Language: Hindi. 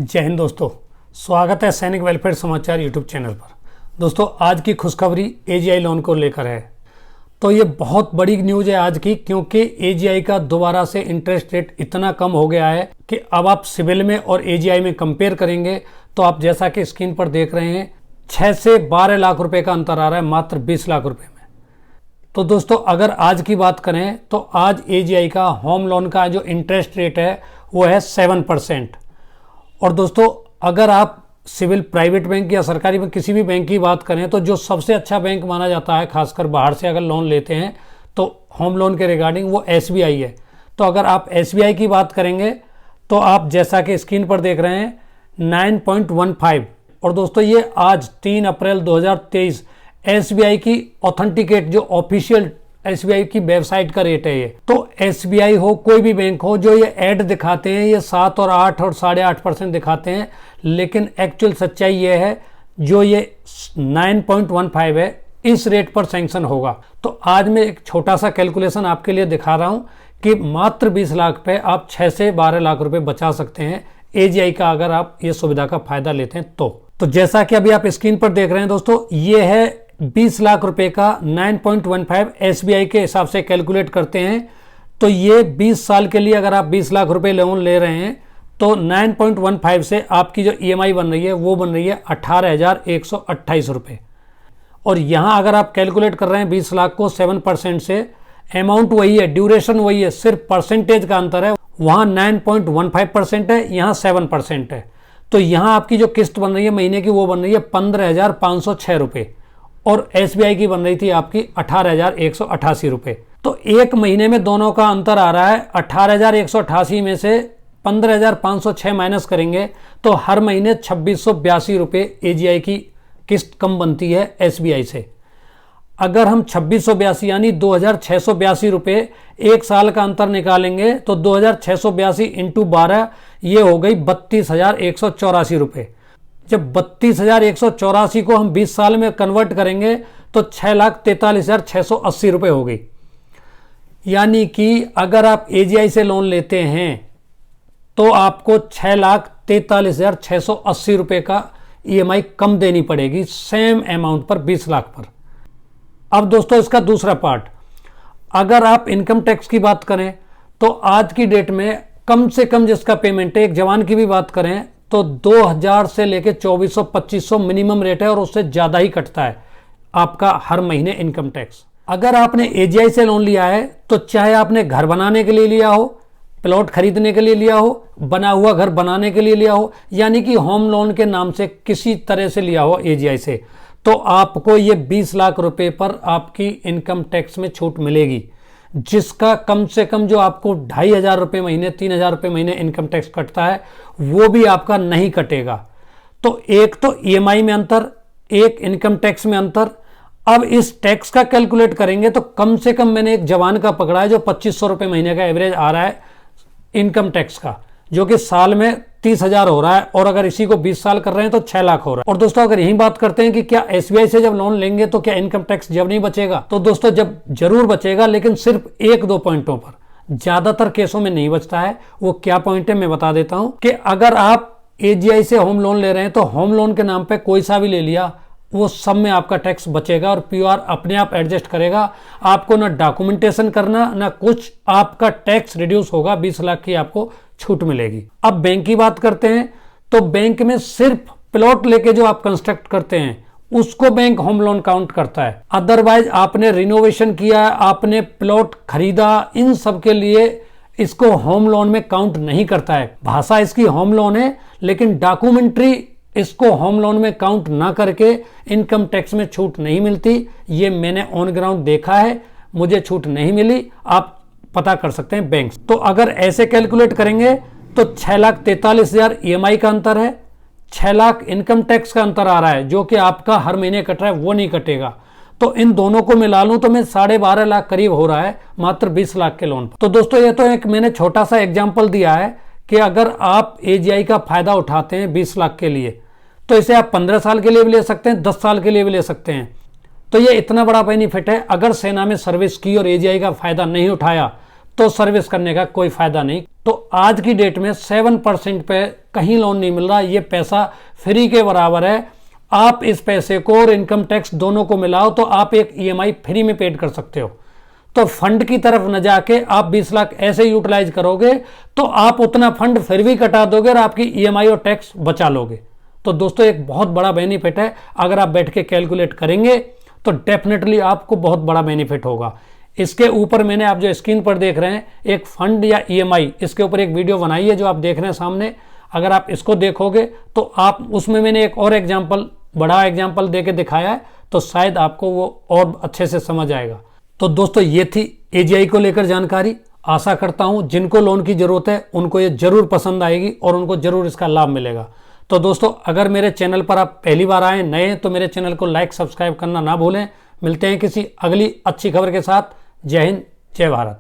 जय हिंद दोस्तों, स्वागत है सैनिक वेलफेयर समाचार यूट्यूब चैनल पर। दोस्तों, आज की खुशखबरी एजीआई लोन को लेकर है। तो ये बहुत बड़ी न्यूज़ है आज की, क्योंकि एजीआई का दोबारा से इंटरेस्ट रेट इतना कम हो गया है कि अब आप सिविल में और एजीआई में कंपेयर करेंगे तो आप जैसा कि स्क्रीन पर देख रहे हैं 6 से 12 लाख रुपए का अंतर आ रहा है मात्र 20 लाख रुपए में। तो दोस्तों, अगर आज की बात करें तो आज एजीआई का होम लोन का जो इंटरेस्ट रेट है वो है 7%। और दोस्तों, अगर आप सिविल प्राइवेट बैंक या सरकारी बैंक किसी भी बैंक की बात करें तो जो सबसे अच्छा बैंक माना जाता है, खासकर बाहर से अगर लोन लेते हैं तो होम लोन के रिगार्डिंग वो एसबीआई है। तो अगर आप एसबीआई की बात करेंगे तो आप जैसा कि स्क्रीन पर देख रहे हैं 9.15। और दोस्तों, ये आज 3 अप्रैल 2023 एसबीआई की ऑथेंटिकेट जो ऑफिशियल एसबीआई की वेबसाइट का रेट है ये। तो एसबीआई हो कोई भी बैंक हो, जो ये ऐड दिखाते हैं ये 7 और 8 और 8.5% दिखाते हैं, लेकिन एक्चुअल सच्चाई ये है जो ये 9.15 है, इस रेट पर सैंक्शन होगा। तो आज मैं एक छोटा सा कैलकुलेशन आपके लिए दिखा रहा हूं कि मात्र 20 लाख पे आप 6 से 12 लाख रुपए बचा सकते हैं एजीआई का, अगर आप ये सुविधा का फायदा लेते हैं तो जैसा कि अभी आप स्क्रीन पर देख रहे हैं दोस्तों, ये है 20 लाख रुपए का 9.15 एसबीआई के हिसाब से कैलकुलेट करते हैं। तो ये 20 साल के लिए अगर आप 20 लाख रुपए लोन ले रहे हैं तो 9.15 से आपकी जो ईएमआई बन रही है वो बन रही है 18,128 रुपये। और यहाँ अगर आप कैलकुलेट कर रहे हैं 20 लाख को 7% से, अमाउंट वही है, ड्यूरेशन वही है, सिर्फ परसेंटेज का अंतर है। वहाँ 9.15% है, यहाँ 7% है। तो यहाँ आपकी जो किस्त बन रही है महीने की वो बन रही है 15,506 रुपये, और एसबीआई की बन रही थी आपकी 18,188 रुपये। तो एक महीने में दोनों का अंतर आ रहा है। 18,188 में से 15,506 माइनस करेंगे तो हर महीने 2,682 रुपये एजीआई की किस्त कम बनती है एसबीआई से। अगर हम 2,682 यानी 2,682 रुपये एक साल का अंतर निकालेंगे तो 2,682 इंटू 12 ये हो गई 32,184 रुपये। जब 32,184 को हम 20 साल में कन्वर्ट करेंगे तो 6,43,680 रुपये हो गई। यानी कि अगर आप एजीआई से लोन लेते हैं तो आपको 6,43,680 रुपये का ईएमआई कम देनी पड़ेगी सेम अमाउंट पर 20 लाख पर। अब दोस्तों, इसका दूसरा पार्ट, अगर आप इनकम टैक्स की बात करें तो आज की डेट में कम से कम जिसका पेमेंट है, एक जवान की भी बात करें तो 2,000 से लेके 2,400-2,500 मिनिमम रेट है, और उससे ज़्यादा ही कटता है आपका हर महीने इनकम टैक्स। अगर आपने एजीआई से लोन लिया है तो चाहे आपने घर बनाने के लिए लिया हो, प्लॉट खरीदने के लिए लिया हो, बना हुआ घर बनाने के लिए लिया हो, यानी कि होम लोन के नाम से किसी तरह से लिया हो एजीआई से, तो आपको ये 20 लाख रुपए पर आपकी इनकम टैक्स में छूट मिलेगी, जिसका कम से कम जो आपको 2,500 रुपये महीने, 3,000 रुपये महीने इनकम टैक्स कटता है वो भी आपका नहीं कटेगा। तो एक तो ईएमआई में अंतर, एक इनकम टैक्स में अंतर। अब इस टैक्स का कैलकुलेट करेंगे तो कम से कम मैंने एक जवान का पकड़ा है जो 2,500 रुपये महीने का एवरेज आ रहा है इनकम टैक्स का, जो कि साल में 30,000 हो रहा है, और अगर इसी को 20 साल कर रहे हैं तो 6 लाख हो रहा है। और दोस्तों, अगर यही बात करते हैं कि क्या एसबीआई से जब लोन लेंगे तो क्या इनकम टैक्स जब नहीं बचेगा, तो दोस्तों जब जरूर बचेगा, लेकिन सिर्फ 1-2 पॉइंटों पर, ज्यादातर केसों में नहीं बचता है। वो क्या पॉइंट है मैं बता देता हूं कि अगर आप एजीआई से होम लोन ले रहे हैं तो होम लोन के नाम पे कोई सा भी ले लिया, वो सब में आपका टैक्स बचेगा और पीआर अपने आप एडजस्ट करेगा। आपको ना डॉक्यूमेंटेशन करना ना कुछ, आपका टैक्स रिड्यूस होगा, 20 लाख की आपको छूट मिलेगी। अब बैंक की बात करते हैं तो बैंक में सिर्फ प्लॉट लेके जो आप कंस्ट्रक्ट करते हैं उसको बैंक होम लोन काउंट करता है। अदरवाइज आपने रिनोवेशन किया, आपने प्लॉट खरीदा, इन सब के लिए इसको होम लोन में काउंट नहीं करता है। भाषा इसकी होम लोन है, लेकिन डॉक्यूमेंट्री इसको होम लोन में काउंट ना करके इनकम टैक्स में छूट नहीं मिलती। ये मैंने ऑन ग्राउंड देखा है, मुझे छूट नहीं मिली, आप पता कर सकते हैं बैंक। तो अगर ऐसे कैलकुलेट करेंगे तो 6,43,000 ईएमआई का अंतर है, 6 लाख इनकम टैक्स का अंतर आ रहा है, जो कि आपका हर महीने कट रहा है, वो नहीं कटेगा। तो इन दोनों को मिला लूं तो मैं 12.5 लाख करीब हो रहा है मात्र 20 लाख के लोन पर। तो दोस्तों, ये तो एक मैंने छोटा सा एग्जाम्पल दिया है कि अगर आप एजीआई का फायदा उठाते हैं 20 लाख के लिए तो इसे आप 15 साल के लिए भी ले सकते हैं, 10 साल के लिए भी ले सकते हैं। तो ये इतना बड़ा बेनिफिट है। अगर सेना में सर्विस की और एजीआई का फायदा नहीं उठाया तो सर्विस करने का कोई फायदा नहीं। तो आज की डेट में 7% पे कहीं लोन नहीं मिल रहा, ये पैसा फ्री के बराबर है। आप इस पैसे को और इनकम टैक्स दोनों को मिलाओ तो आप एक ईएमआई फ्री में पेड कर सकते हो। तो फंड की तरफ न जाके आप 20 लाख ऐसे यूटिलाइज करोगे तो आप उतना फंड फिर भी कटा दोगे और आपकी ईएमआई और टैक्स बचा लोगे। तो दोस्तों एक बहुत बड़ा बेनिफिट है, अगर आप बैठ के कैलकुलेट करेंगे तो डेफिनेटली आपको बहुत बड़ा बेनिफिट होगा। इसके ऊपर मैंने आप जो स्क्रीन पर देख रहे हैं एक फंड या ईएमआई, इसके ऊपर एक वीडियो बनाई है जो आप देख रहे हैं सामने। अगर आप इसको देखोगे तो आप उसमें मैंने एक और एग्जाम्पल, बड़ा एग्जाम्पल देके दिखाया है, तो शायद आपको वो और अच्छे से समझ आएगा। तो दोस्तों ये थी एजीआई को लेकर जानकारी। आशा करता हूं जिनको लोन की जरूरत है उनको ये जरूर पसंद आएगी और उनको जरूर इसका लाभ मिलेगा। तो दोस्तों अगर मेरे चैनल पर आप पहली बार आए, नए हैं, तो मेरे चैनल को लाइक सब्सक्राइब करना ना भूलें। मिलते हैं किसी अगली अच्छी खबर के साथ। जय हिंद, जय भारत।